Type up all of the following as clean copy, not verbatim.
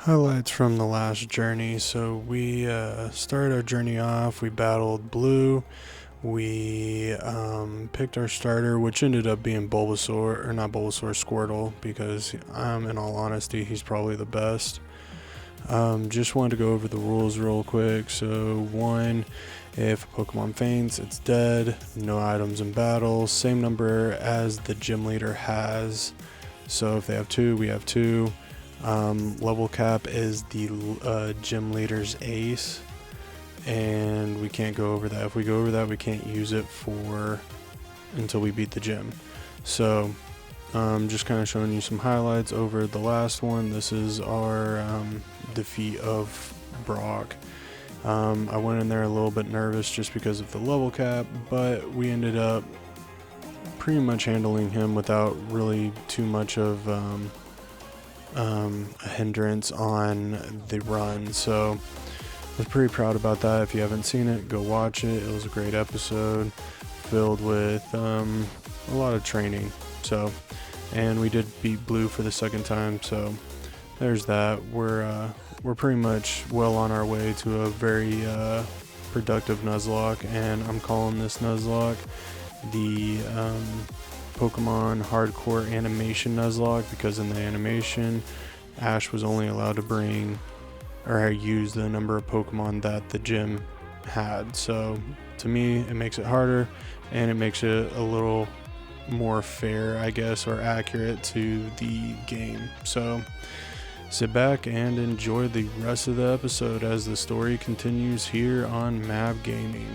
Highlights from the last journey. So we started our journey off. We battled Blue. We picked our starter, which ended up being Bulbasaur, or not Bulbasaur, Squirtle, because in all honesty, he's probably the best. Just wanted to go over the rules real quick. So one, if a Pokemon faints, it's dead. No items in battle. Same number as the gym leader has. So if they have two, we have two. Level cap is the gym leader's ace, and we can't go over that. If we go over that, we can't use it until we beat the gym. So just kind of showing you some highlights over the last one. This is our defeat of Brock. I went in there a little bit nervous just because of the level cap, but we ended up pretty much handling him without really too much of a hindrance on the run. So I was pretty proud about that. If you haven't seen it, go watch it. It was a great episode filled with a lot of training. So, and we did beat Blue for the second time, so there's that. We're pretty much well on our way to a very productive Nuzlocke, and I'm calling this Nuzlocke the Pokemon Hardcore Animation Nuzlocke, because in the animation, Ash was only allowed to bring or use the number of Pokemon that the gym had. So to me, it makes it harder, and it makes it a little more fair, I guess, or accurate to the game. So sit back and enjoy the rest of the episode as the story continues here on Mab Gaming.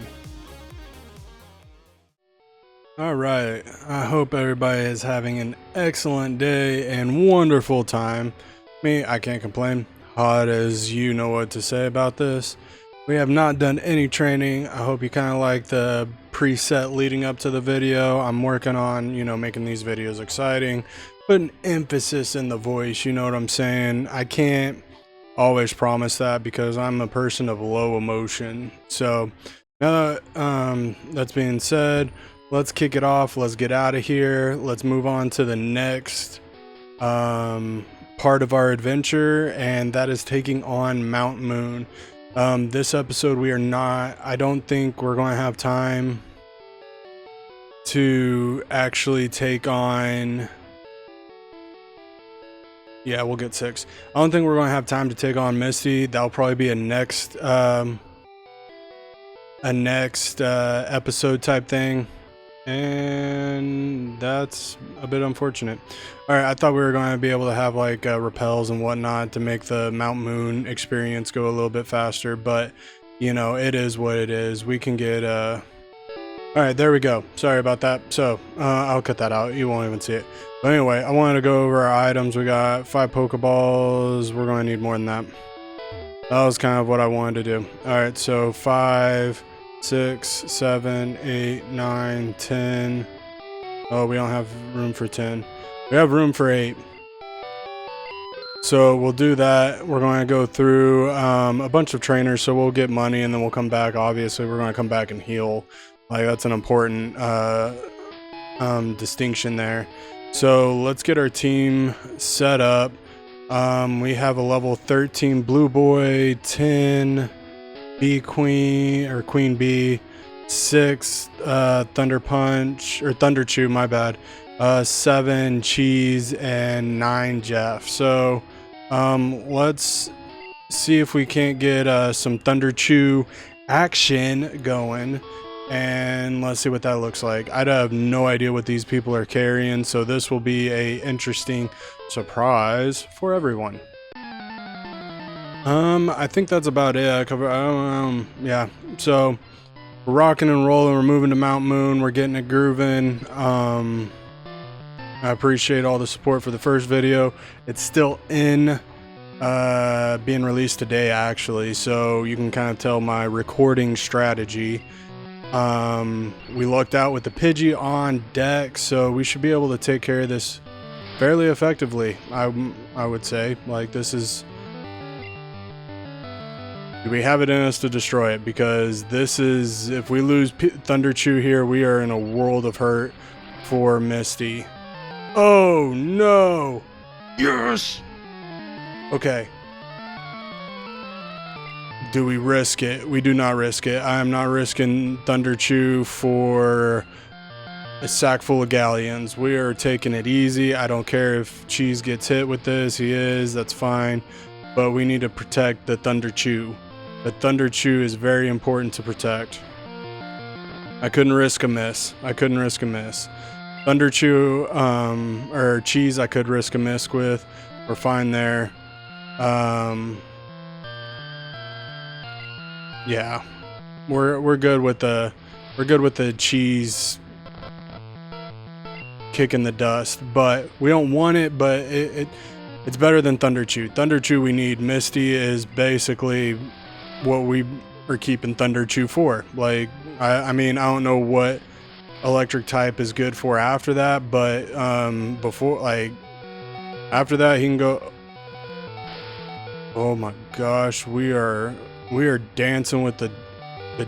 Alright, I hope everybody is having an excellent day and wonderful time. Me, I can't complain. Hot as you know what to say about this. We have not done any training. I hope you kind of like the preset leading up to the video. I'm working on, making these videos exciting, putting emphasis in the voice, you know what I'm saying? I can't always promise that because I'm a person of low emotion. So now that that's being said, let's kick it off. Let's get out of here. Let's move on to the next part of our adventure, and that is taking on Mount Moon. This episode I don't think we're going to have time to actually take on, yeah, we'll get 6. I don't think we're going to have time to take on Misty. That'll probably be a next episode type thing, and that's a bit unfortunate. All right, I thought we were going to be able to have like repels and whatnot to make the Mount Moon experience go a little bit faster, but it is what it is. We can get all right, there we go. Sorry about that. So I'll cut that out, you won't even see it. But anyway, I wanted to go over our items. We got 5 Pokeballs. We're going to need more than that. That was kind of what I wanted to do. All right, so 5, 6, 7, 8, 9, 10. Oh, we don't have room for 10. We have room for 8. So we'll do that. We're going to go through a bunch of trainers, so we'll get money and then we'll come back. Obviously, we're going to come back and heal. Like, that's an important distinction there. So let's get our team set up. We have a level 13 Blue Boy, 10 Bee Queen or Queen Bee, 6 Thunder Punch or Thunder Chew, my bad, 7 Cheese, and 9 Jeff. So let's see if we can't get some Thunder Chew action going, and let's see what that looks like. I have no idea what these people are carrying, so this will be a interesting surprise for everyone. I think that's about it. Yeah, so we're rocking and rolling. We're moving to Mount Moon. We're getting it grooving. I appreciate all the support for the first video. It's still in being released today, actually, so you can kind of tell my recording strategy. We lucked out with the Pidgey on deck, so we should be able to take care of this fairly effectively. I would say, like, this is, we have it in us to destroy it, because this is, if we lose Thunder Chew here, we are in a world of hurt for Misty. Oh no! Yes! Okay. Do we risk it? We do not risk it. I am not risking Thunder Chew for a sack full of galleons. We are taking it easy. I don't care if Cheese gets hit with this. He is. That's fine. But we need to protect the Thunder Chew. The Thunder Chew is very important to protect. I couldn't risk a miss. Thunder Chew, or Cheese, I could risk a miss with. We're fine there. Yeah, we're good with the Cheese kicking the dust, but we don't want it. But it's better than Thunder Chew. Thunder Chew we need. Misty is basically what we are keeping Thunder Chew for. Like, I mean, I don't know what electric type is good for after that, but before, like, after that he can go. Oh my gosh, we are dancing with the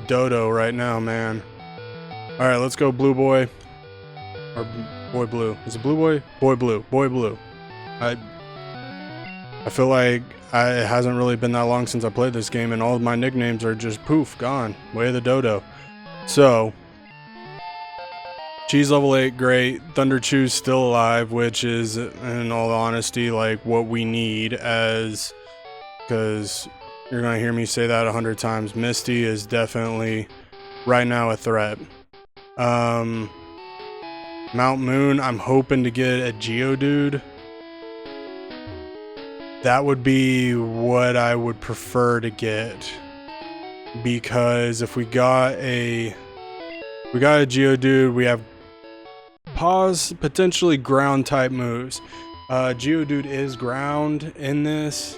dodo right now, man. All right, let's go, blue boy, or boy blue. Is it blue boy? Boy blue. I feel like it hasn't really been that long since I played this game, and all of my nicknames are just poof, gone. Way of the dodo. So, Cheese level 8, great. Thunder Chew's still alive, which is, in all honesty, like what we need, because you're gonna hear me say that 100 times. Misty is definitely right now a threat. Mount Moon, I'm hoping to get a Geodude. That would be what I would prefer to get, because if we got a Geodude, we have potentially ground type moves. Geodude is ground in this.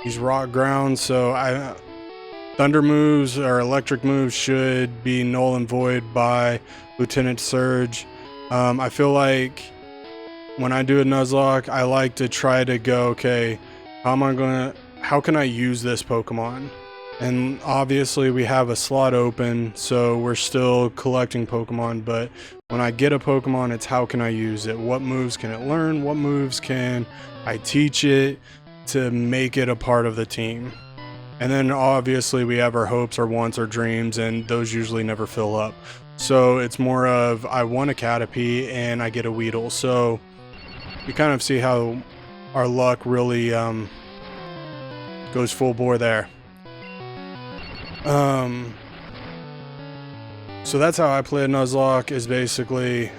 He's rock ground, so thunder moves or electric moves should be null and void by Lieutenant Surge. I feel like when I do a Nuzlocke, I like to try to go, okay, how can I use this Pokemon? And obviously we have a slot open, so we're still collecting Pokemon, but when I get a Pokemon, it's how can I use it? What moves can it learn? What moves can I teach it to make it a part of the team? And then obviously we have our hopes, our wants, our dreams, and those usually never fill up. So it's more of, I want a Caterpie and I get a Weedle. So you kind of see how our luck really goes full bore there. So that's how I play a Nuzlocke, is basically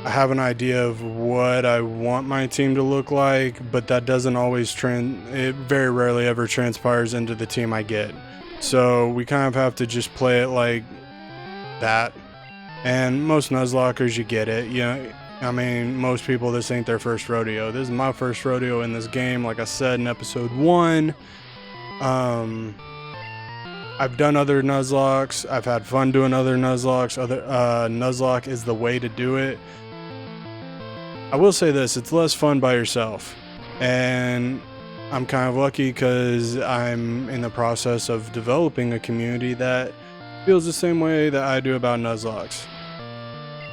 I have an idea of what I want my team to look like, but that doesn't always it very rarely ever transpires into the team I get. So we kind of have to just play it like that. And most Nuzlockers, you get it. You know, I mean, most people, this ain't their first rodeo. This is my first rodeo in this game, like I said in episode 1. I've done other Nuzlocks. I've had fun doing other Nuzlocks. Nuzlocke is the way to do it. I will say this, it's less fun by yourself. And I'm kind of lucky because I'm in the process of developing a community that feels the same way that I do about Nuzlocks.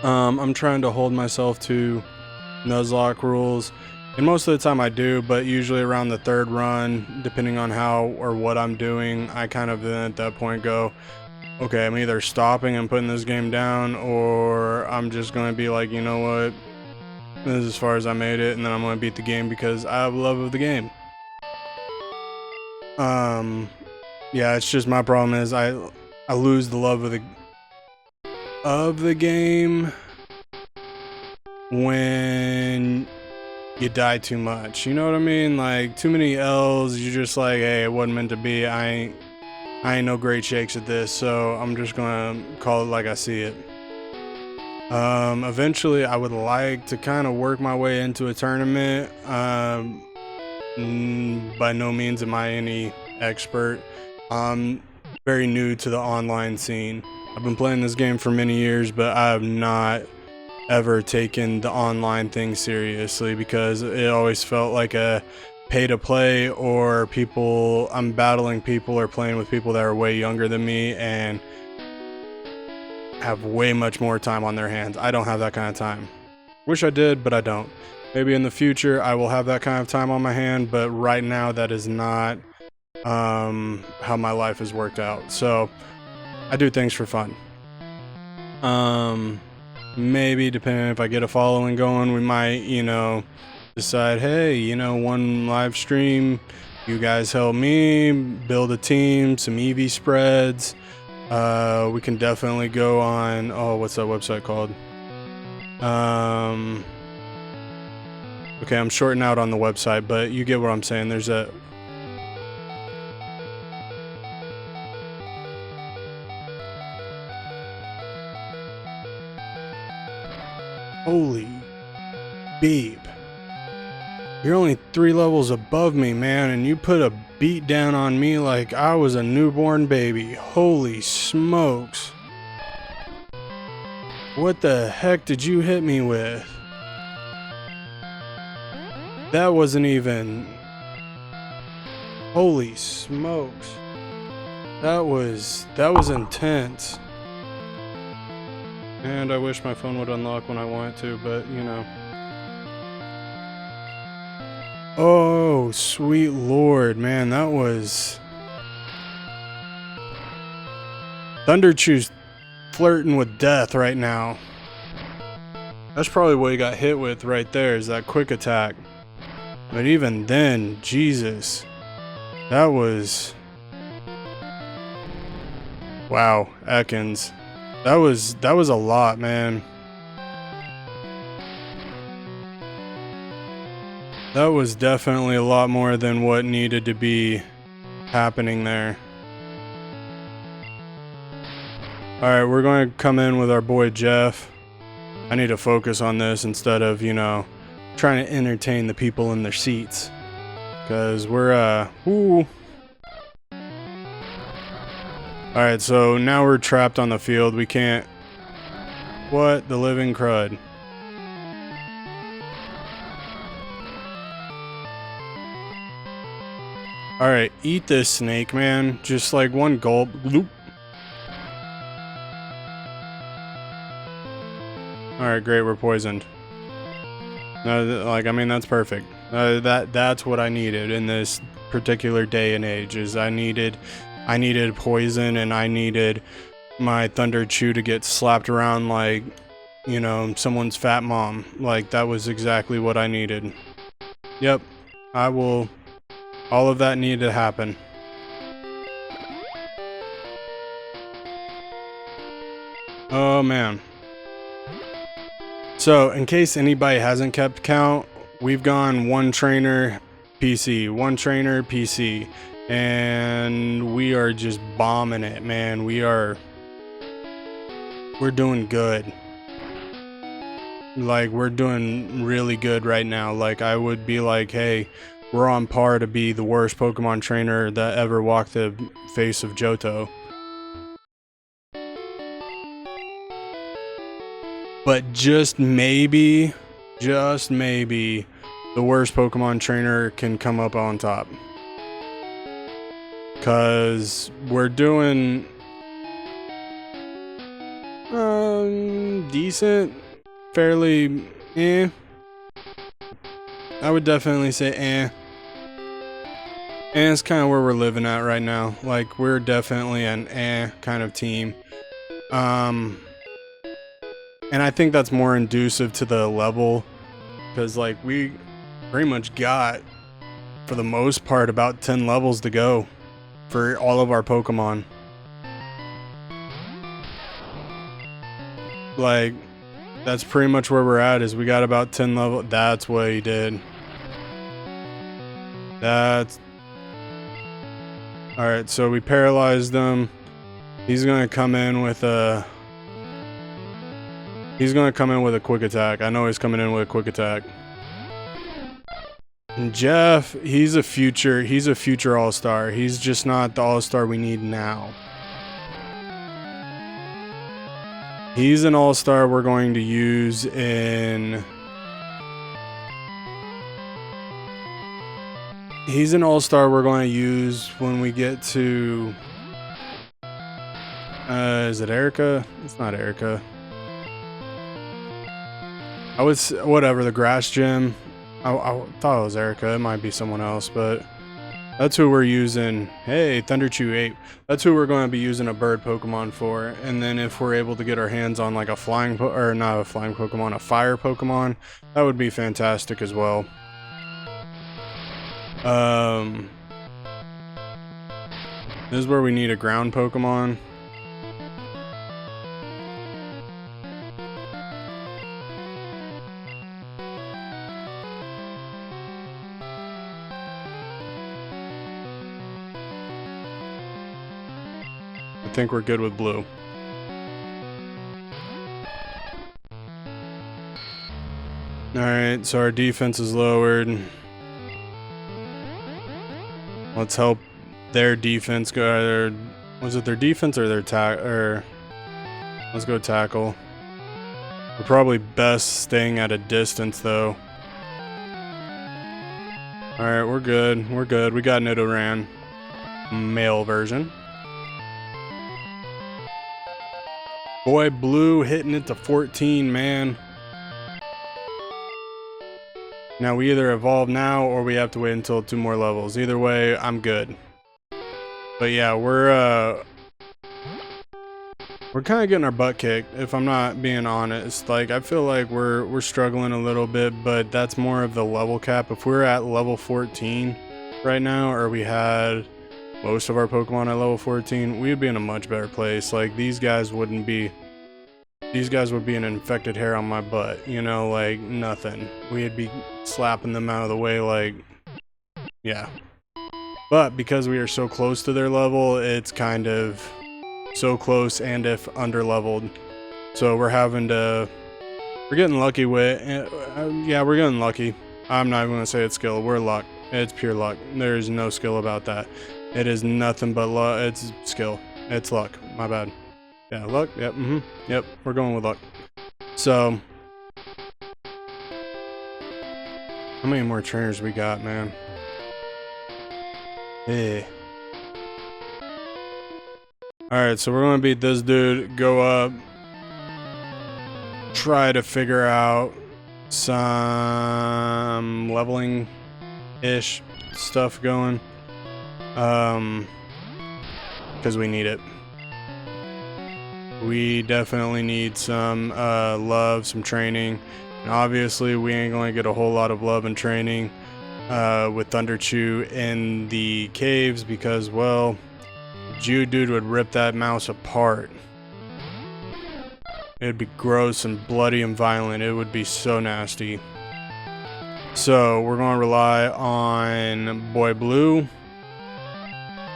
I'm trying to hold myself to Nuzlocke rules. And most of the time I do, but usually around the 3rd run, depending on how or what I'm doing, I kind of then at that point go, okay, I'm either stopping and putting this game down, or I'm just going to be like, you know what, this is as far as I made it, and then I'm going to beat the game because I have love of the game. Yeah, it's just my problem is I lose the love of the game when you die too much. You know what I mean? Like, too many L's, you're just like, hey, it wasn't meant to be. I ain't no great shakes at this, so I'm just gonna call it like I see it. Eventually I would like to kind of work my way into a tournament. By no means am I any expert. I'm very new to the online scene. I've been playing this game for many years, but I have not ever taken the online thing seriously because it always felt like a pay to play, or I'm battling people or playing with people that are way younger than me and have way much more time on their hands. I don't have that kind of time. Wish I did, but I don't. Maybe in the future I will have that kind of time on my hand, but right now that is not how my life has worked out. So I do things for fun. Maybe depending if I get a following going, we might, decide, hey, one live stream, you guys help me build a team, some EV spreads. We can definitely go on, what's that website called? Okay, I'm shorting out on the website, but you get what I'm saying. There's a... Holy babe. You're only 3 levels above me, man, and you put a beat down on me like I was a newborn baby. Holy smokes. What the heck did you hit me with? That wasn't even... Holy smokes. That was intense. And I wish my phone would unlock when I want it to, but Oh, sweet lord, man, that was... Thunderchew's flirting with death right now. That's probably what he got hit with right there, is that quick attack. But even then, Jesus. That was... Wow, Ekans. That was a lot, man. That was definitely a lot more than what needed to be happening there. Alright, we're going to come in with our boy Jeff. I need to focus on this instead of, trying to entertain the people in their seats. Because we're, Alright, so now we're trapped on the field. We can't... What the living crud. Alright, eat this snake, man. Just like one gulp. Bloop. Alright, great, we're poisoned. That's perfect. That's what I needed in this particular day and age, is I needed poison, and I needed my Thunderchew to get slapped around like, someone's fat mom. Like, that was exactly what I needed. Yep, all of that needed to happen. Oh, man. So, in case anybody hasn't kept count, we've gone one trainer, PC, and we are just bombing it, man. We're doing good. Like, we're doing really good right now. Like, I would be like, hey, we're on par to be the worst Pokemon trainer that ever walked the face of Johto. But just maybe, the worst Pokemon trainer can come up on top. Cause we're doing decent, fairly I would definitely say And it's kind of where we're living at right now. Like, we're definitely an kind of team. And I think that's more inducive to the level, because like we pretty much got, for the most part, about 10 levels to go for all of our Pokemon. Like, that's pretty much where we're at, is we got about 10 levels. That's what he did. Alright, so we paralyzed them. He's gonna come in with a quick attack. I know he's coming in with a quick attack. And Jeff, he's a future all-star. He's just not the all-star we need now. He's an all-star we're going to use in... He's an all-star we're going to use when we get to... is it Erica? It's not Erica. Whatever, the grass gym. I thought it was Erica. It might be someone else, but That's who we're using. Hey, Thunderchew 8. That's who we're going to be using a bird Pokemon for. And then if we're able to get our hands on like a flying, or not a flying Pokemon, a fire Pokemon, that would be fantastic as well. This is where we need a ground Pokemon. I think we're good with blue. Alright, so our defense is lowered. Let's help their defense go. Was it their defense or their let's go tackle. We're probably best staying at a distance though. Alright, we're good. We're good. We got Nidoran. Male version. Boy, blue hitting it to 14, man. Now we either evolve now or we have to wait until 2 more levels. Either way, I'm good. But yeah, we're kind of getting our butt kicked, if I'm not being honest. Like, I feel like we're struggling a little bit, but that's more of the level cap. If we're at level 14 right now, or we had most of our Pokemon at level 14, we'd be in a much better place. Like, these guys would be an infected hair on my butt, you know, like nothing. We'd be slapping them out of the way, like, yeah. But because we are so close to their level, it's kind of so close and if under leveled. So we're getting lucky with, yeah, we're getting lucky. I'm not even gonna say it's skill, we're luck. It's pure luck. There's no skill about that. It is nothing but luck. It's skill. It's luck. My bad. Yeah, luck. Yep. Yep. We're going with luck. So, how many more trainers we got, man? Hey. Alright, so we're gonna beat this dude, go up, try to figure out some leveling-ish stuff going. Because we need it. We definitely need some love, some training. And obviously, we ain't going to get a whole lot of love and training with Thunderchew in the caves because, well, Geodude would rip that mouse apart. It'd be gross and bloody and violent. It would be so nasty. So, we're going to rely on Boy Blue.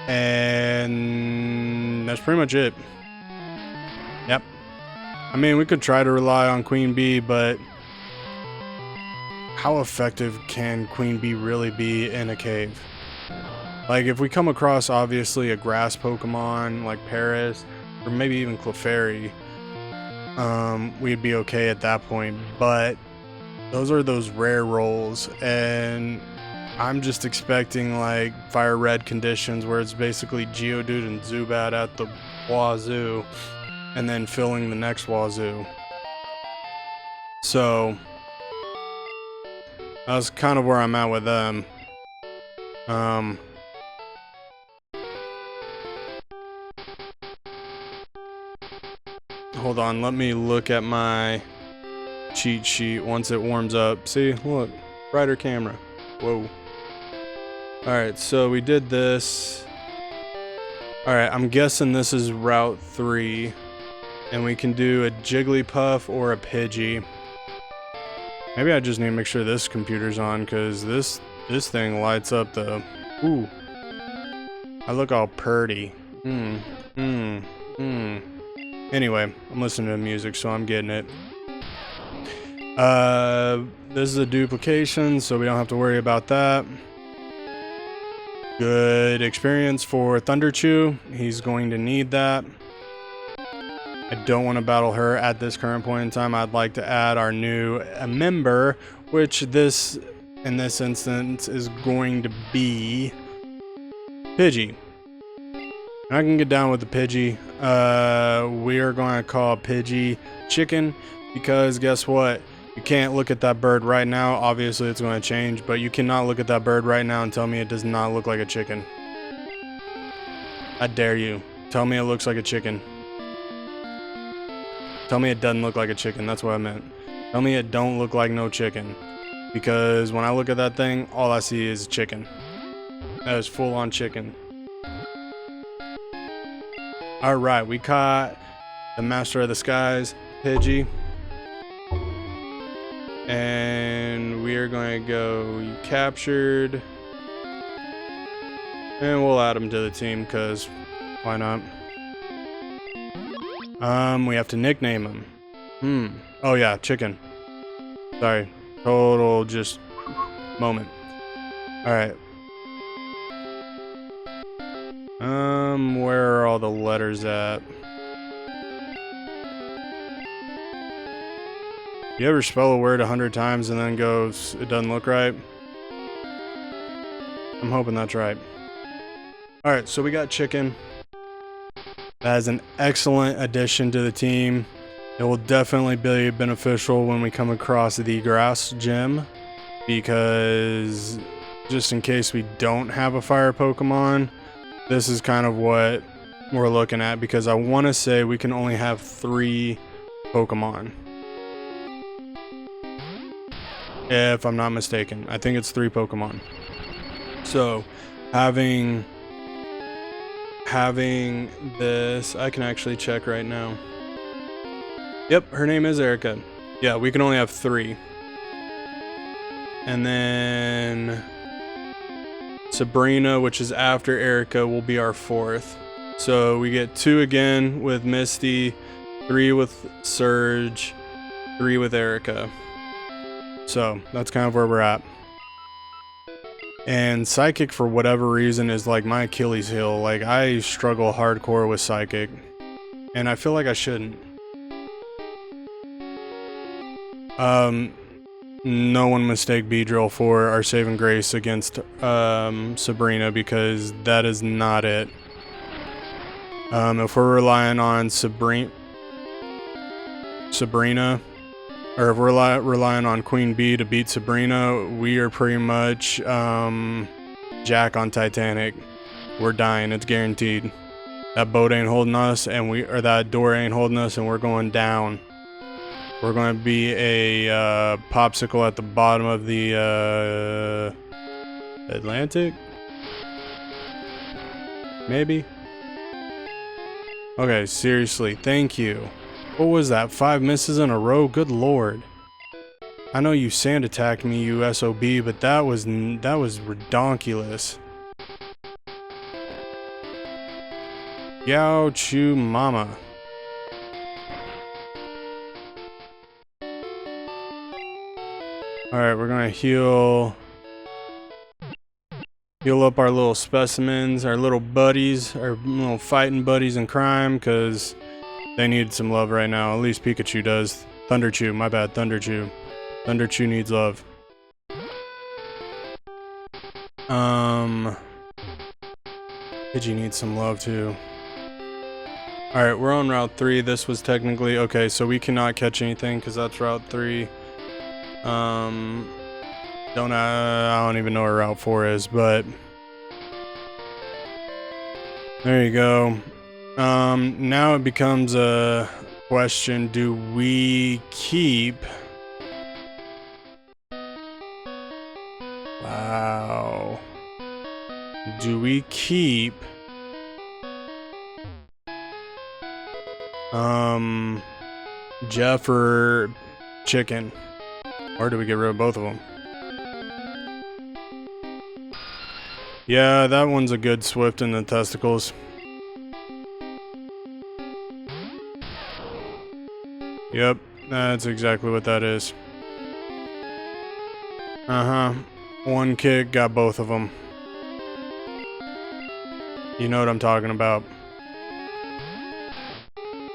And that's pretty much it. Yep. I mean, we could try to rely on Queen Bee, but how effective can Queen Bee really be in a cave? Like, if we come across, obviously, a grass Pokemon like Paris, or maybe even Clefairy, we'd be okay at that point, but those are those rare rolls, and I'm just expecting, like, Fire Red conditions where it's basically Geodude and Zubat at the wazoo, and then filling the next wazoo. So that's kind of where I'm at with them. Hold on, let me look at my cheat sheet once it warms up. See, look, brighter camera. Whoa. Alright, so we did this. Alright, I'm guessing this is Route 3. And we can do a Jigglypuff or a Pidgey. Maybe I just need to make sure this computer's on, because this thing lights up the... Ooh. I look all purty. Anyway, I'm listening to music, so I'm getting it. This is a duplication, so we don't have to worry about that. Good experience for Thunderchew. He's going to need that. I don't want to battle her at this current point in time. I'd like to add our new member, which in this instance is going to be Pidgey. I can get down with the Pidgey. We are going to call Pidgey Chicken because guess what? You can't look at that bird right now. Obviously, it's going to change, but you cannot look at that bird right now and tell me it does not look like a chicken. I dare you. Tell me it looks like a chicken. Tell me it doesn't look like a chicken. That's what I meant. Tell me it don't look like no chicken. Because when I look at that thing, all I see is chicken. That is full on chicken. Alright, we caught the Master of the Skies, Pidgey. And we are going to go, you captured. And we'll add him to the team, because why not? We have to nickname him. Oh yeah, chicken. Sorry. Total just moment. Alright. Where are all the letters at? You ever spell a word 100 times and then goes, it doesn't look right? I'm hoping that's right. Alright, so we got chicken. That is an excellent addition to the team. It will definitely be beneficial when we come across the grass gym, because just in case we don't have a fire Pokemon, this is kind of what we're looking at, because I want to say we can only have 3 Pokemon. If I'm not mistaken. I think it's 3 Pokemon. So, having this, I can actually check right now. Yep, her name is Erica. Yeah, we can only have 3. And then Sabrina, which is after Erica, will be our 4th. So we get 2 again with Misty, 3 with Surge, 3 with Erica. So that's kind of where we're at. And Psychic, for whatever reason, is like my Achilles heel. Like, I struggle hardcore with Psychic, and I feel like I shouldn't. No one mistake Beedrill for our saving grace against Sabrina, because that is not it. If we're relying on Sabrina, or if we're relying on Queen Bee to beat Sabrina, we are pretty much Jack on Titanic. We're dying. It's guaranteed. That boat ain't holding us, or that door ain't holding us, and we're going down. We're going to be a popsicle at the bottom of the Atlantic? Maybe? Okay, seriously, thank you. What was that, 5 misses in a row? Good lord. I know you sand attacked me, you SOB, but that was redonkulous. Yao Chu Mama. Alright, we're gonna heal up our little specimens, our little buddies, our little fighting buddies in crime, because they need some love right now. At least Pikachu does. Thunderchew, my bad, Thunderchew. Thunderchew needs love. Pidgey needs some love too. Alright, we're on Route 3. This was technically... Okay, so we cannot catch anything because that's Route 3. I don't even know where Route 4 is, but... There you go. Now it becomes a question, do we keep... Wow. Do we keep... Jeff or Chicken? Or do we get rid of both of them? Yeah, that one's a good swift in the testicles. Yep, that's exactly what that is. One kick, got both of them. You know what I'm talking about.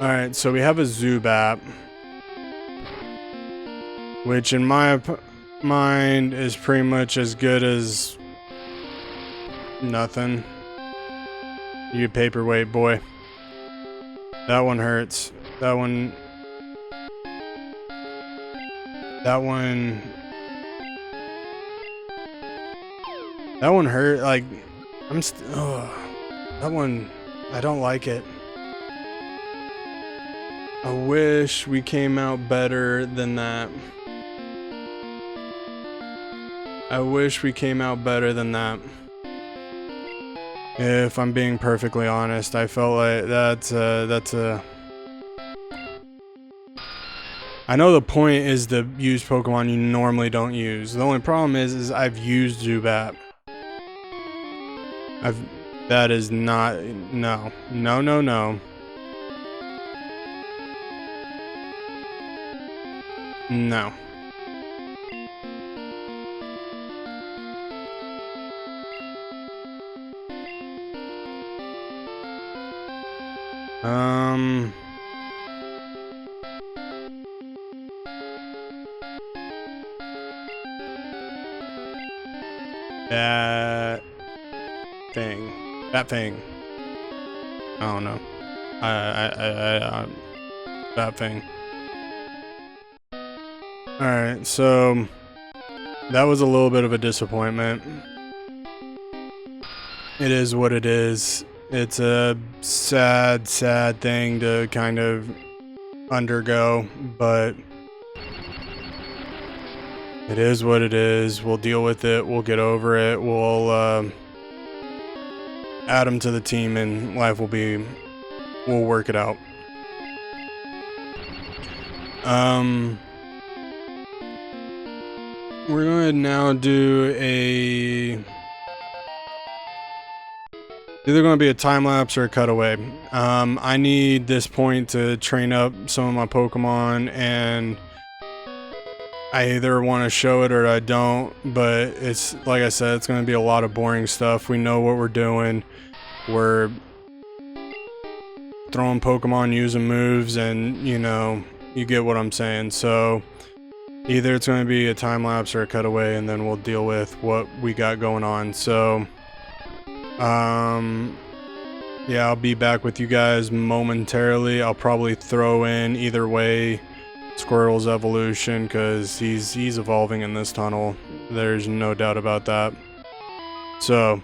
Alright, so we have a Zubat, which in my mind is pretty much as good as nothing. You paperweight boy. That one hurts. That one... That one hurt. Like, that one, I don't like it. I wish we came out better than that. I wish we came out better than that. If I'm being perfectly honest, I felt like that's a... I know the point is to use Pokemon you normally don't use. The only problem is I've used Zubat. That is not, no. No, no, no. No. That thing. I don't know. That thing. Alright, so that was a little bit of a disappointment. It is what it is. It's a sad, sad thing to kind of undergo, but it is what it is. We'll deal with it. We'll get over it. We'll add them to the team and life will be, we'll work it out. We're going to now do either going to be a time lapse or a cutaway. I need this point to train up some of my Pokemon, and I either want to show it or I don't, but it's, like I said, it's going to be a lot of boring stuff. We know what we're doing. We're throwing Pokemon, using moves, and, you know, you get what I'm saying. So either it's going to be a time lapse or a cutaway, and then we'll deal with what we got going on. So, yeah, I'll be back with you guys momentarily. I'll probably throw in, either way, Squirtle's evolution, because he's evolving in this tunnel. There's no doubt about that. So,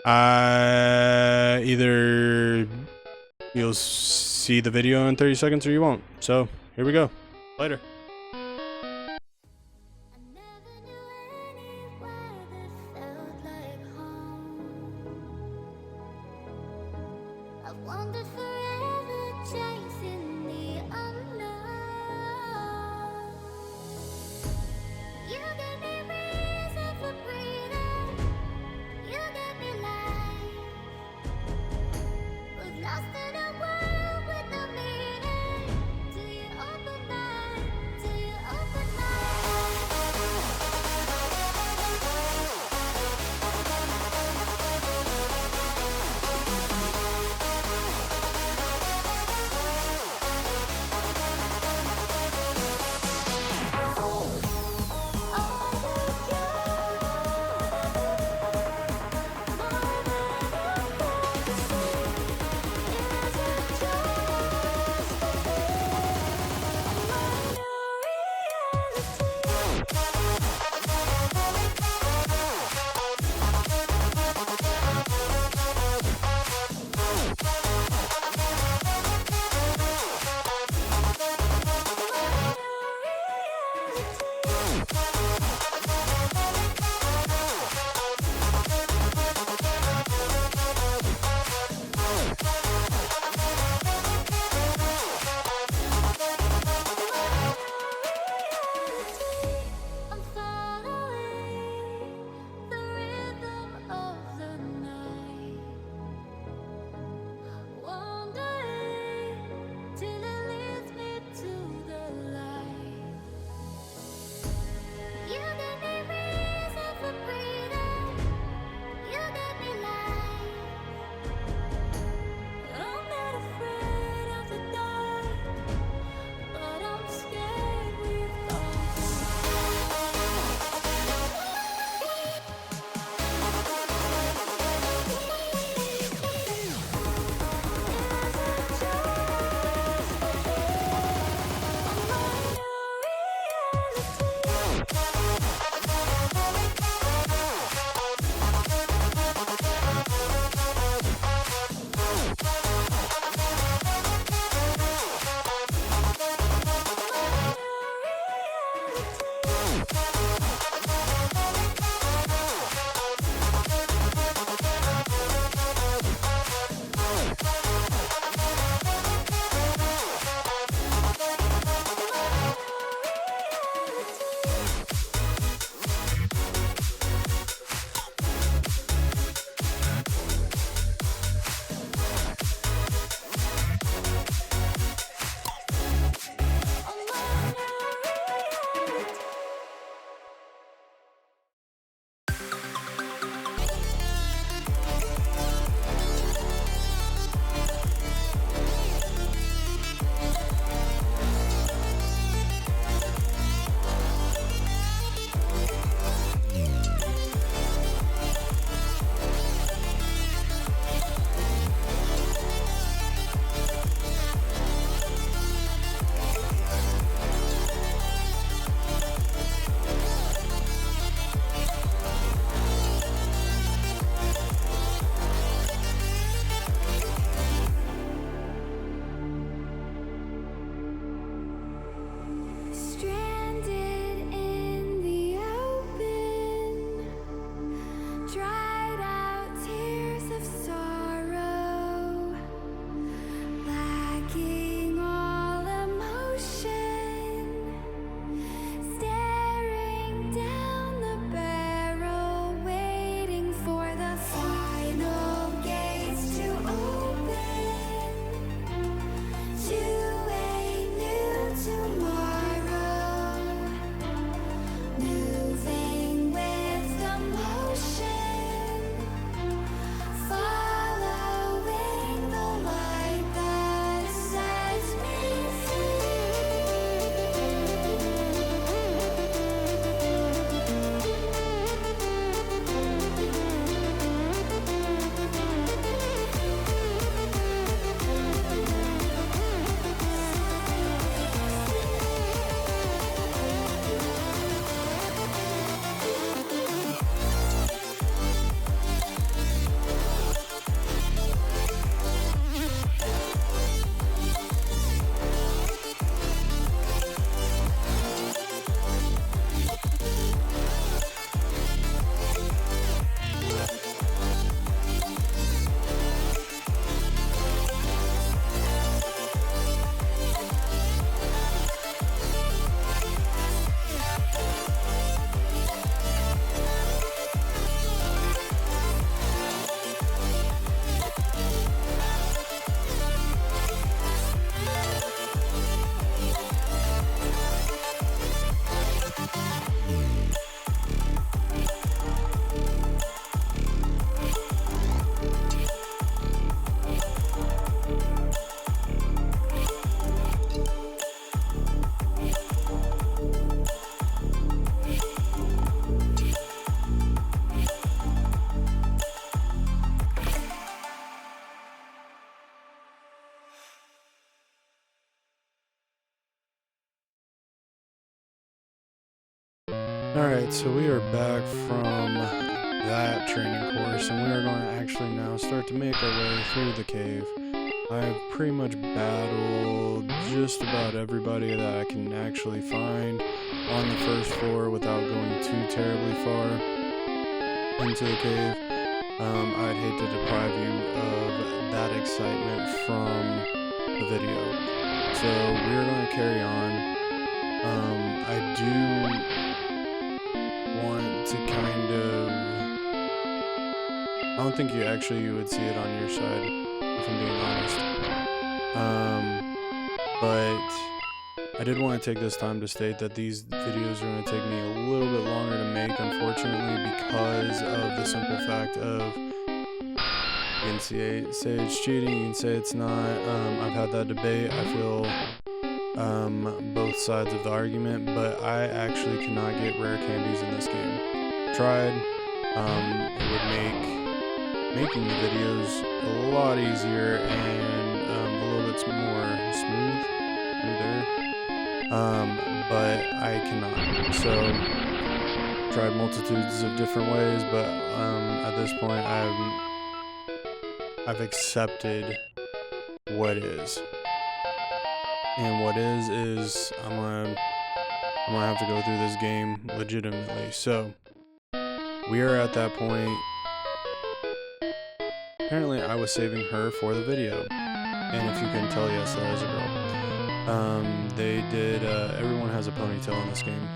either you'll see the video in 30 seconds or you won't. So, here we go. Later. Alright, so we are back from that training course, and we are going to actually now start to make our way through the cave. I've pretty much battled just about everybody that I can actually find on the first floor without going too terribly far into the cave. I'd hate to deprive you of that excitement from the video. So we're going to carry on. I do want to kind of... I don't think you would see it on your side, if I'm being honest. But I did want to take this time to state that these videos are going to take me a little bit longer to make, unfortunately, because of the simple fact of, you can say it's cheating, you can say it's not. I've had that debate. I feel both sides of the argument, but I actually cannot get rare candies in this game. Tried. It would make making the videos a lot easier and a little bit more smoother, but I cannot. So tried multitudes of different ways, but at this point I've accepted what is. And what is I'm gonna have to go through this game legitimately. So we are at that point. Apparently I was saving her for the video. And if you can tell, yes, that is a girl. They did, everyone has a ponytail in this game.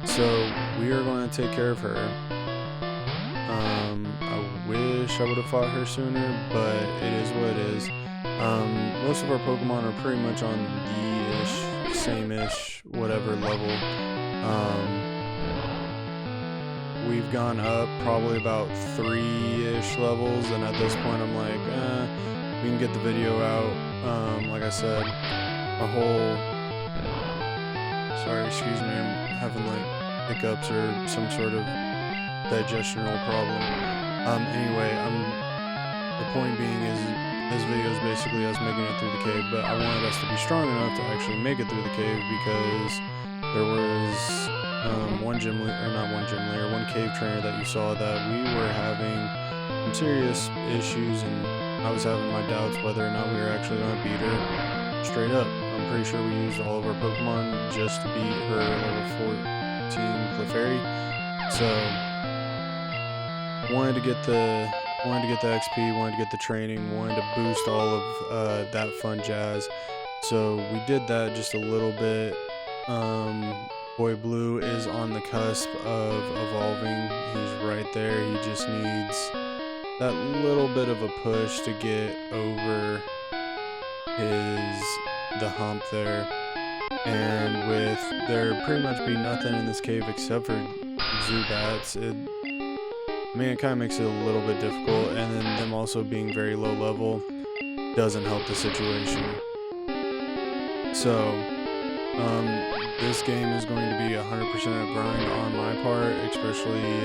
So we are going to take care of her. I wish I would have fought her sooner, but it is what it is. Most of our Pokemon are pretty much on the same-ish, whatever level. We've gone up probably about 3-ish levels, and at this point I'm like, we can get the video out. Like I said, sorry, excuse me, I'm having like hiccups or some sort of digestional problem. Anyway, the point being is this video is basically us making it through the cave, but I wanted us to be strong enough to actually make it through the cave because there was one cave trainer that you saw that we were having some serious issues, and I was having my doubts whether or not we were actually going to beat her straight up. I'm pretty sure we used all of our Pokemon just to beat her level 14 Clefairy. So wanted to get the XP, wanted to get the training, wanted to boost all of that fun jazz. So we did that just a little bit. Boy Blue is on the cusp of evolving. He's right there. He just needs that little bit of a push to get over the hump there. And with there pretty much be nothing in this cave except for Zubats, it kind of makes it a little bit difficult, and then them also being very low level doesn't help the situation. So, this game is going to be 100% a grind on my part, especially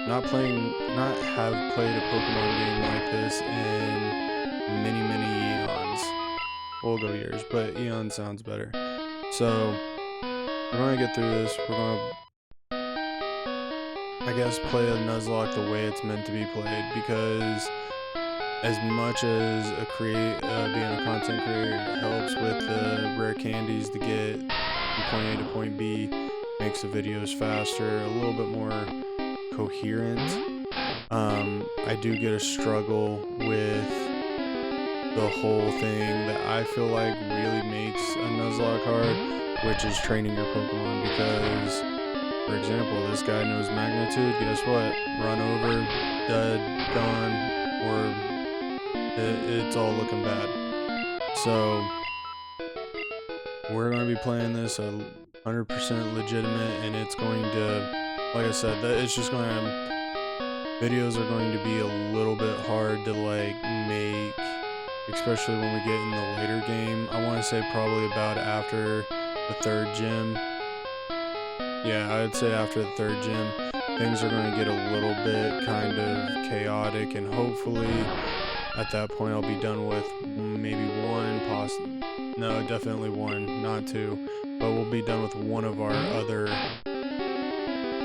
not have played a Pokemon game like this in many eons. We'll go years, but eon sounds better. So, we're going to get through this. We're going to, I guess, play a Nuzlocke the way it's meant to be played, because as much as being a content creator helps with the rare candies to get from point A to point B, makes the videos faster, a little bit more coherent, I do get a struggle with the whole thing that I feel like really makes a Nuzlocke hard, which is training your Pokemon, because, for example, this guy knows Magnitude. Guess what? Run over, dead, gone, or it's all looking bad. So we're going to be playing this 100% legitimate, and it's going to, like I said, it's just going to, videos are going to be a little bit hard to like make, especially when we get in the later game. I want to say probably about after the 3rd gym. Yeah, I'd say after the 3rd gym, things are going to get a little bit kind of chaotic, and hopefully at that point I'll be done with maybe one, no, definitely one, not two, but we'll be done with one of our other,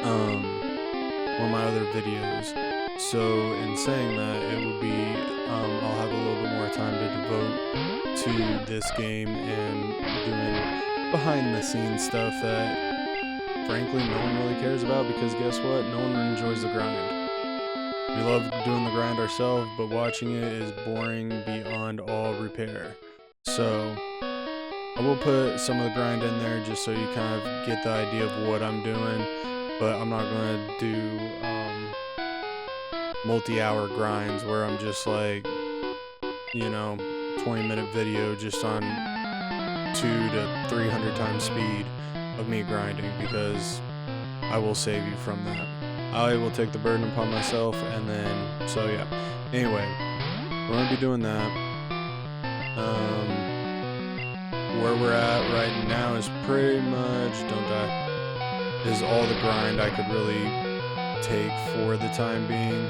one of my other videos. So in saying that, it will be, I'll have a little bit more time to devote to this game and doing behind the scenes stuff that frankly no one really cares about, because guess what? No one enjoys the grind. We love doing the grind ourselves, but watching it is boring beyond all repair. So I will put some of the grind in there just so you kind of get the idea of what I'm doing, but I'm not going to do multi-hour grinds where I'm just like, 20-minute video just on 200 to 300 times speed of me grinding, because I will save you from that. I will take the burden upon myself, and then, so yeah. Anyway, we're going to be doing that. Where we're at right now is pretty much, is all the grind I could really take for the time being,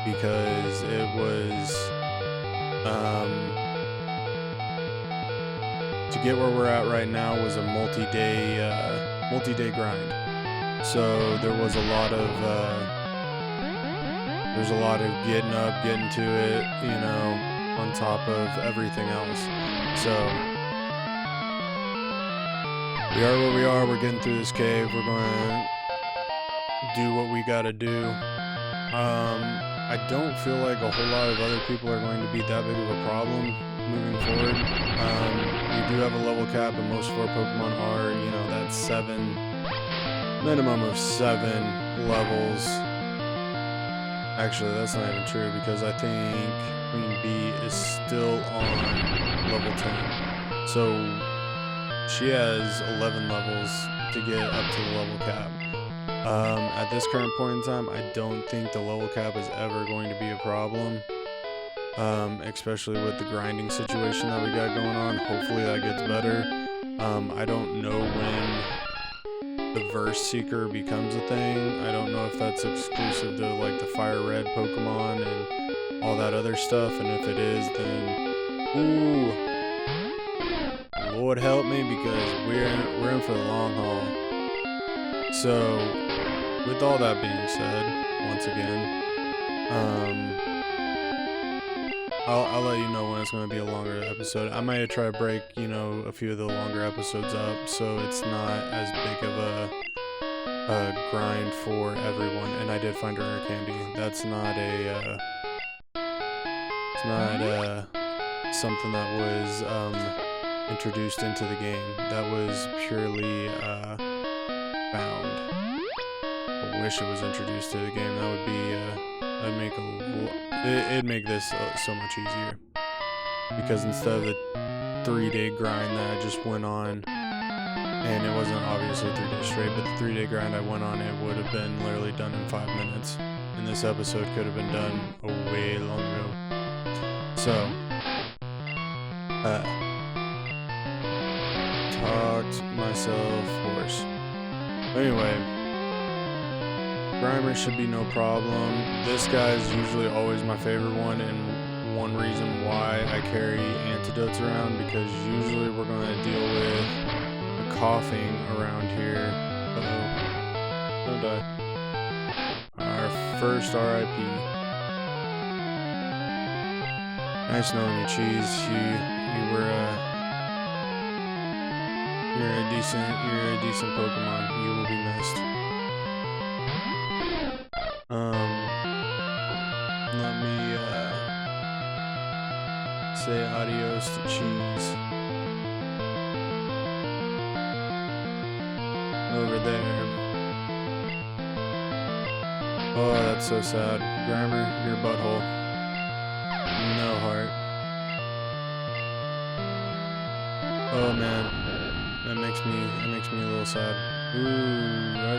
because it was, to get where we're at right now was a multi-day grind. So there was a lot of getting up, getting to it, on top of everything else. So we are where we are. We're getting through this cave. We're going to do what we got to do. I don't feel like a whole lot of other people are going to be that big of a problem moving forward. We do have a level cap, and most of our Pokemon are, that 7, minimum of 7 levels. Actually, that's not even true, because I think Queen Bee is still on level 10. So she has 11 levels to get up to the level cap. At this current point in time, I don't think the level cap is ever going to be a problem, especially with the grinding situation that we got going on. Hopefully that gets better. I don't know when the Verse Seeker becomes a thing. I don't know if that's exclusive to like the Fire Red Pokemon and all that other stuff, and if it is, then Lord help me, because we're in for the long haul. So with all that being said, once again, I'll let you know when it's going to be a longer episode. I might try to break, a few of the longer episodes up, so it's not as big of a grind for everyone. And I did find a rare candy. That's not something that was introduced into the game. That was purely found. I wish it was introduced to the game. That would be it'd make this so much easier, because instead of the 3-day grind that I just went on, and it wasn't obviously 3 days straight, but the 3-day grind I went on, it would have been literally done in 5 minutes, and this episode could have been done way long ago. So talked myself hoarse. Anyway, Grimer should be no problem. This guy is usually always my favorite one, and one reason why I carry antidotes around, because usually we're going to deal with the coughing around here. Uh-oh. Don't die. Our first RIP. Nice knowing you, Cheese. You're a decent Pokemon. You will be missed. Let me say adios to Cheese. Over there. Oh, that's so sad. Grimer, your butthole. No heart. Oh man, that makes me a little sad. Ooh, I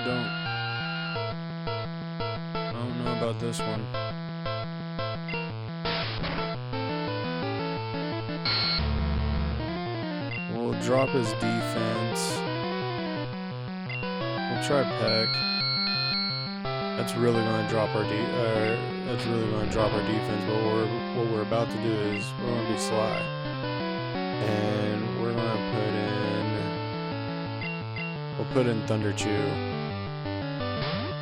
don't know about this one. We'll drop his defense. We'll try Peck. I That's really going to drop our that's really going to drop our defense. But what we're about to do is we're going to be sly, and we're going to put in Thunder Chew.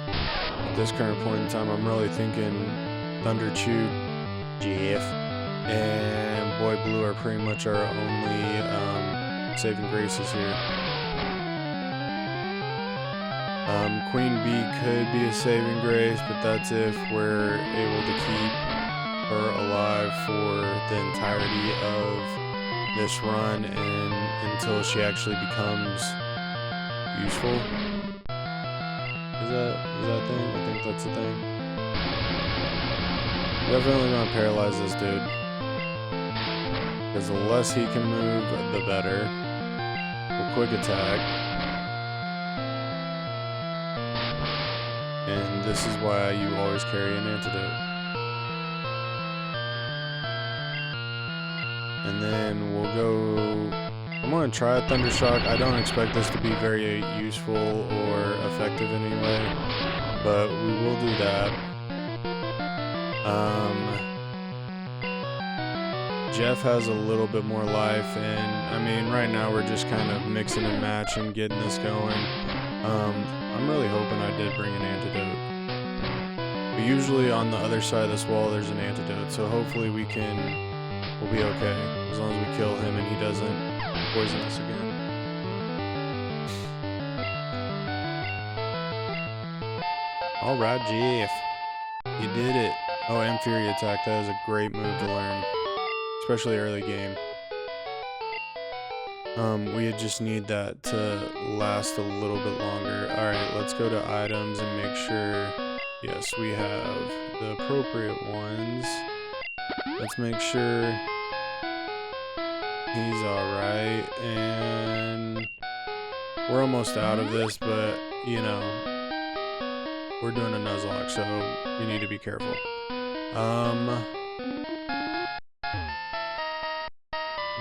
At this current point in time, I'm really thinking Thunder Chew, Jeff, and Boy Blue are pretty much our only saving graces here. Queen Bee could be a saving grace, but that's if we're able to keep her alive for the entirety of this run and until she actually becomes useful. Is that a thing? I think that's a thing. Definitely gonna paralyze this dude, because the less he can move, the better. We'll quick attack. And this is why you always carry an antidote. And then we'll go... I'm going to try a Thundershock. I don't expect this to be very useful or effective in any way, but we will do that. Jeff has a little bit more life, and I mean, right now we're just kind of mixing and matching, getting this going. I'm really hoping I did bring an antidote. But usually on the other side of this wall there's an antidote, so hopefully we'll be okay. As long as we kill him and he doesn't poison us again. Alright, Jeff. You did it. Oh, and Fury Attack. That is a great move to learn. Especially early game. We just need that to last a little bit longer. Alright, let's go to items and make sure, yes, we have the appropriate ones. Let's make sure he's alright, and we're almost out of this, but, you know, we're doing a Nuzlocke, so we need to be careful.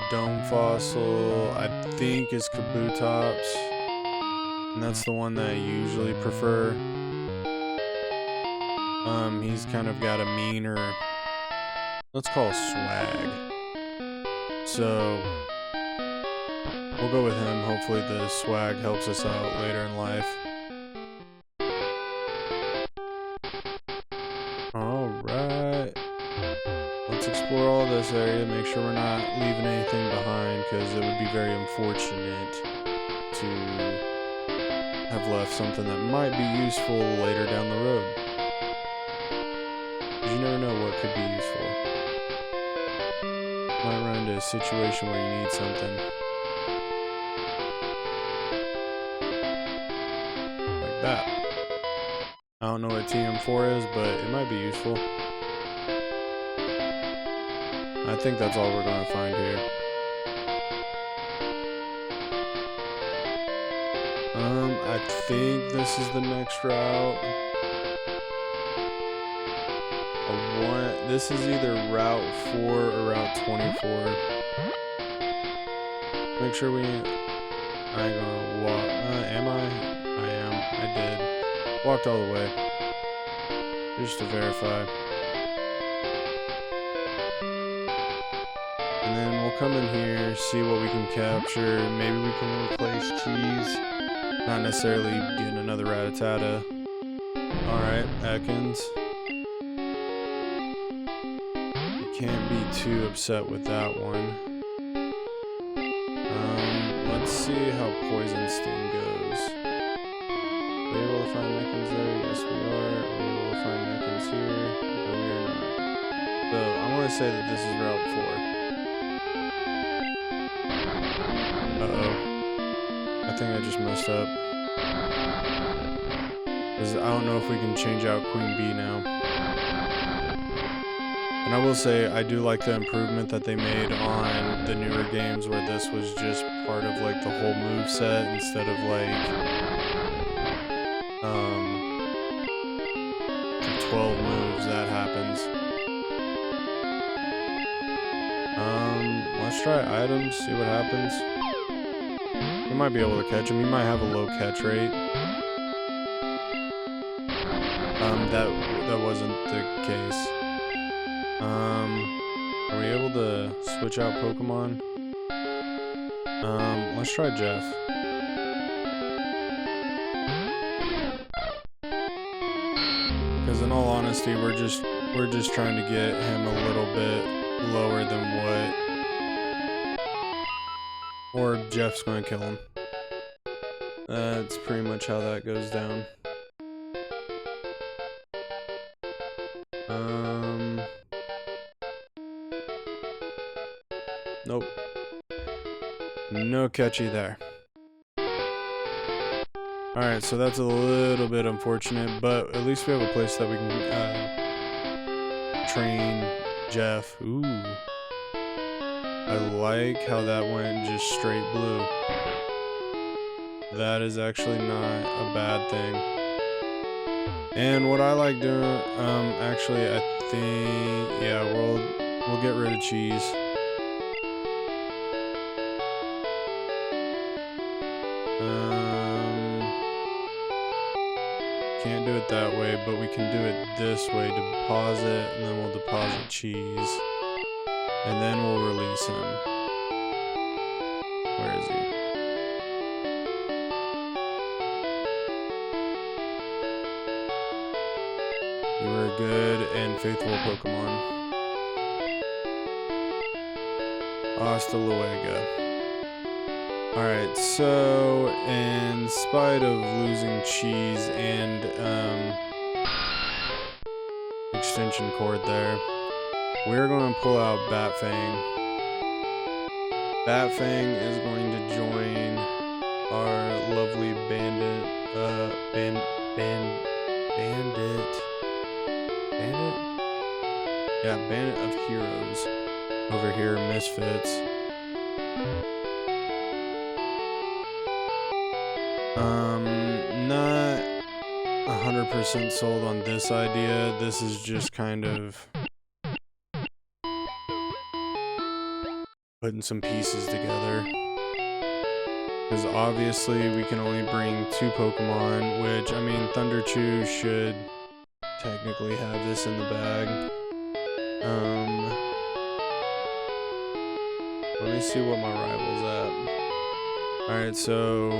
Dome Fossil, I think, is Kabutops, and that's the one that I usually prefer. He's kind of got a meaner, let's call it swag. So, we'll go with him. Hopefully the swag helps us out later in life. Alright. Let's explore all this area, make sure we're not leaving anything behind, because it would be very unfortunate to have left something that might be useful later down the road. You never know what could be useful. Might run into a situation where you need something. Like that. I don't know what TM4 is, but it might be useful. I think that's all we're going to find here. I think this is the next route. This is either Route 4 or Route 24. Make sure we ain't... I ain't gonna walk... am I? I am. I did. Walked all the way. Just to verify. And then we'll come in here, see what we can capture. Maybe we can replace cheese. Not necessarily getting another Rattata. Alright, Ekans. Can't be too upset with that one. Let's see how Poison Sting goes. Are we able to find Ekans there? Yes, we are. Are we able to find Ekans here? No, we are not. So, I want to say that this is Route 4. Uh-oh. I think I just messed up. Because I don't know if we can change out Queen Bee now. And I will say, I do like the improvement that they made on the newer games where this was just part of like the whole move set instead of like 12 moves that happens. Let's try items, see what happens. We might be able to catch him. He might have a low catch rate. That wasn't the case. Are we able to switch out Pokemon? Let's try Jeff. Because in all honesty, we're just trying to get him a little bit lower than what, or Jeff's going to kill him. That's pretty much how that goes down. Nope. No catchy there. Alright, so that's a little bit unfortunate, but at least we have a place that we can train Jeff. Ooh. I like how that went just straight blue. That is actually not a bad thing. And what I like doing, actually I think, yeah, we'll get rid of cheese. Can't do it that way, but we can do it this way. Deposit, and then we'll deposit cheese. And then we'll release him. Where is he? You were a good and faithful Pokemon. Hasta luego. Alright, so in spite of losing cheese and extension cord there, we're going to pull out Batfang. Batfang is going to join our lovely bandit, bandit of heroes over here, Misfits. Not 100% sold on this idea. This is just kind of putting some pieces together. Because obviously we can only bring 2 Pokemon, which, I mean, Thunderchu should technically have this in the bag. Let me see what my rival's at. Alright, so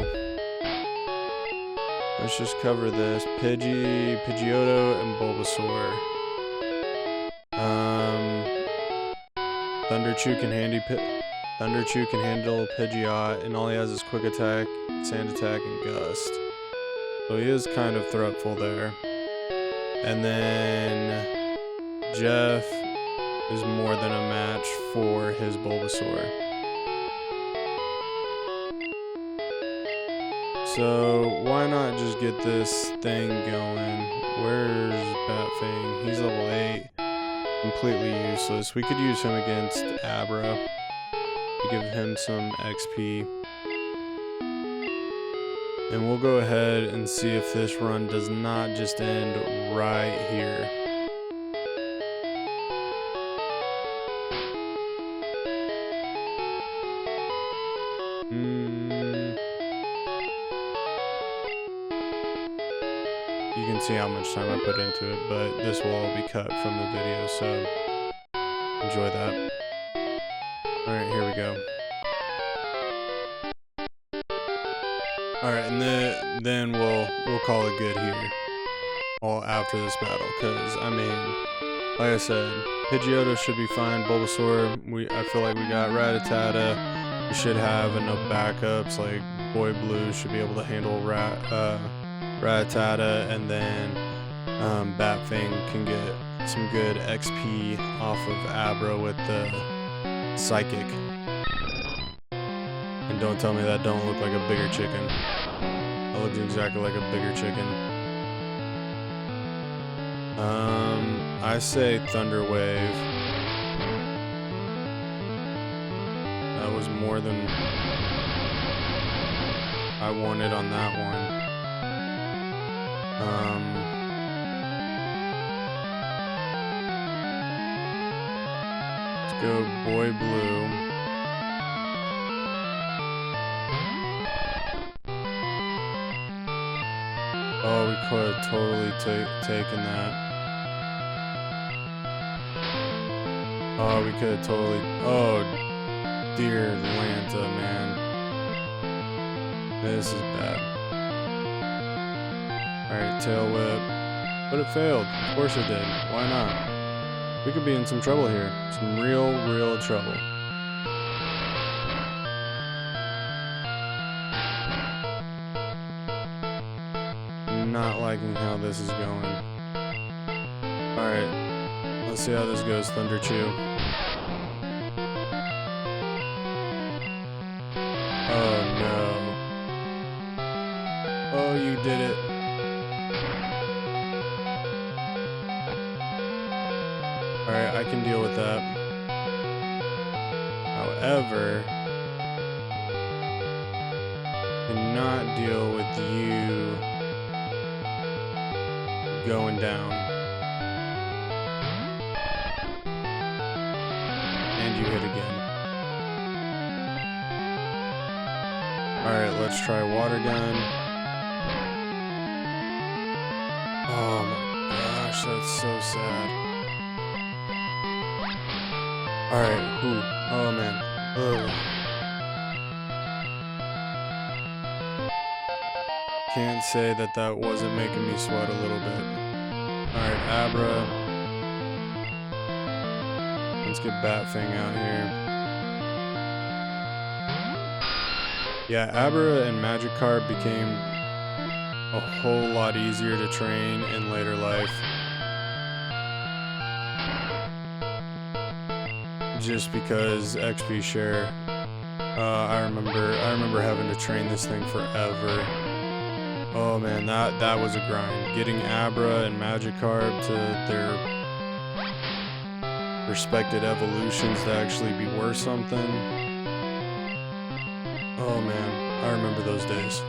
let's just cover this. Pidgeotto, and Bulbasaur. Thunderchu can handle Pidgeot, and all he has is Quick Attack, Sand Attack, and Gust. So he is kind of threatful there. And then Jeff is more than a match for his Bulbasaur. So why not just get this thing going? Where's Batfang? He's level 8. Completely useless. We could use him against Abra to give him some XP. And we'll go ahead and see if this run does not just end right here. You can see how much time I put into it, but this will all be cut from the video, so enjoy that. Alright, here we go. Alright, and then we'll call it good here. All after this battle, because, I mean, like I said, Pidgeotto should be fine. Bulbasaur, I feel like we got Rattata. We should have enough backups, like Boy Blue should be able to handle Rattata, and then Batfang can get some good XP off of Abra with the Psychic. And don't tell me that don't look like a bigger chicken. That looks exactly like a bigger chicken. I say Thunder Wave. That was more than I wanted on that one. Let's go Boy Blue. Oh, we could have totally taken that. Oh, we could have totally... Oh, dear Lanta, man. This is bad. Alright, tail whip. But it failed. Of course it did. Why not? We could be in some trouble here. Some real trouble. Not liking how this is going. Alright. Let's see how this goes, Thunder Chew. Oh no. Oh, you did it. Alright, I can deal with that. However, I cannot deal with you going down. And you hit again. Alright, let's try water gun. Oh my gosh, that's so sad. Alright, whew. Oh man. Ugh. Can't say that wasn't making me sweat a little bit. Alright, Abra. Let's get Batfang out here. Yeah, Abra and Magikarp became a whole lot easier to train in later life. Just because XP share. I remember having to train this thing forever. Oh man, that was a grind. Getting Abra and Magikarp to their respected evolutions to actually be worth something. Oh man, I remember those days.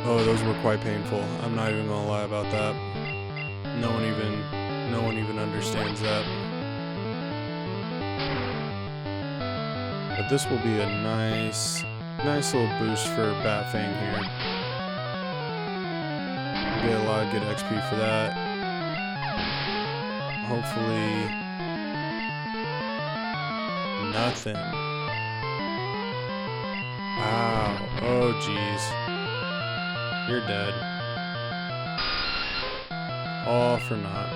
Oh, those were quite painful. I'm not even gonna lie about that. No one even understands that. But this will be a nice little boost for Batfang here. Get a lot of good XP for that. Hopefully nothing. Wow. Oh jeez. You're dead. All for naught.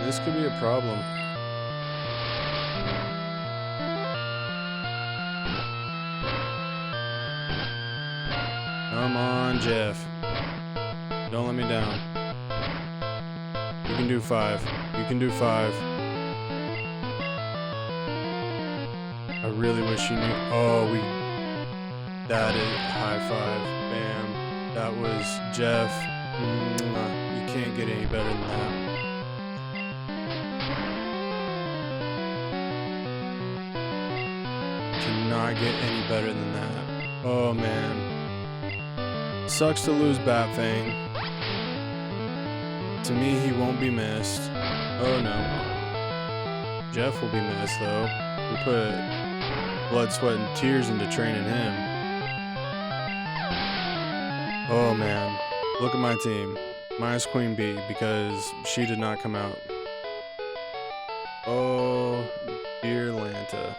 This could be a problem. Come on, Jeff. Don't let me down. You can do 5. You can do 5. I really wish you knew. Oh, that is high 5. Bam. That was Jeff. You can't get any better than that. Cannot get any better than that. Oh man. Sucks to lose Batfang. To me, he won't be missed. Oh no. Jeff will be missed though. We put blood, sweat, and tears into training him. Oh man. Look at my team. Minus Queen Bee because she did not come out. Oh, dear Lanta.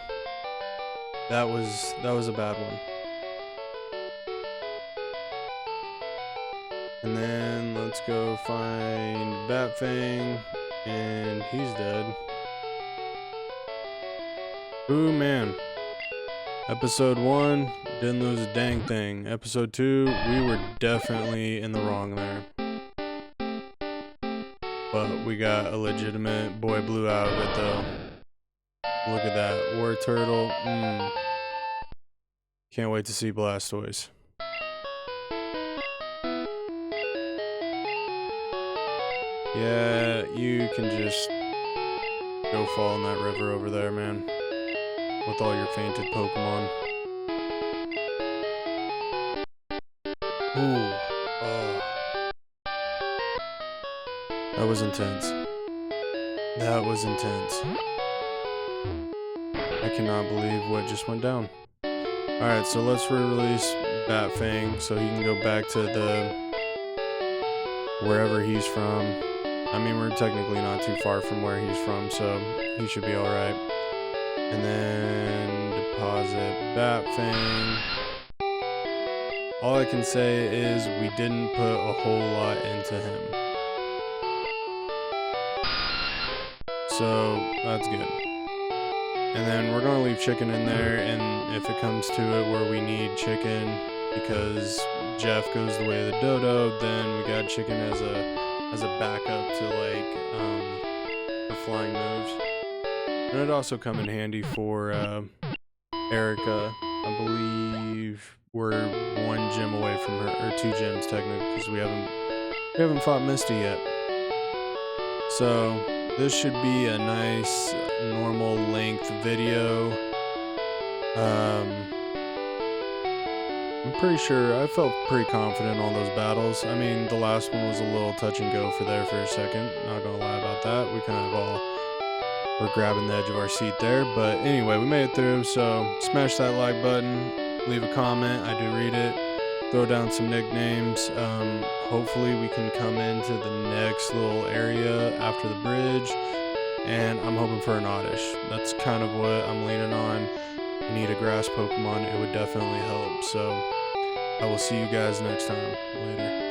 That was a bad one. And then let's go find Batfang, and he's dead. Ooh man. Episode 1, didn't lose a dang thing. Episode 2, we were definitely in the wrong there. But we got a legitimate boy blue out of it though. Look at that. War Turtle. Can't wait to see Blastoise. Yeah, you can just go fall in that river over there, man. With all your fainted Pokemon. Ooh. Oh. That was intense. That was intense. I cannot believe what just went down. Alright, so let's re-release Batfang so he can go back to wherever he's from. I mean, we're technically not too far from where he's from, so he should be alright. And then deposit Batfang. All I can say is we didn't put a whole lot into him. So that's good. And then we're gonna leave chicken in there, and if it comes to it where we need chicken because Jeff goes the way of the dodo, then we got chicken as a backup to for flying moves. And it'd also come in handy for Erica. I believe we're 1 gym away from her, or 2 gyms technically, because we haven't fought Misty yet. So this should be a nice normal length video. I'm pretty sure I felt pretty confident on those battles. I mean, the last one was a little touch and go for a second. Not gonna lie about that. We kind of all were grabbing the edge of our seat there. But anyway, we made it through. So smash that like button. Leave a comment. I do read it. Throw down some nicknames. Hopefully we can come into the next little area after the bridge. And I'm hoping for an Oddish. That's kind of what I'm leaning on. I need a grass Pokemon. It would definitely help. So I will see you guys next time. Later.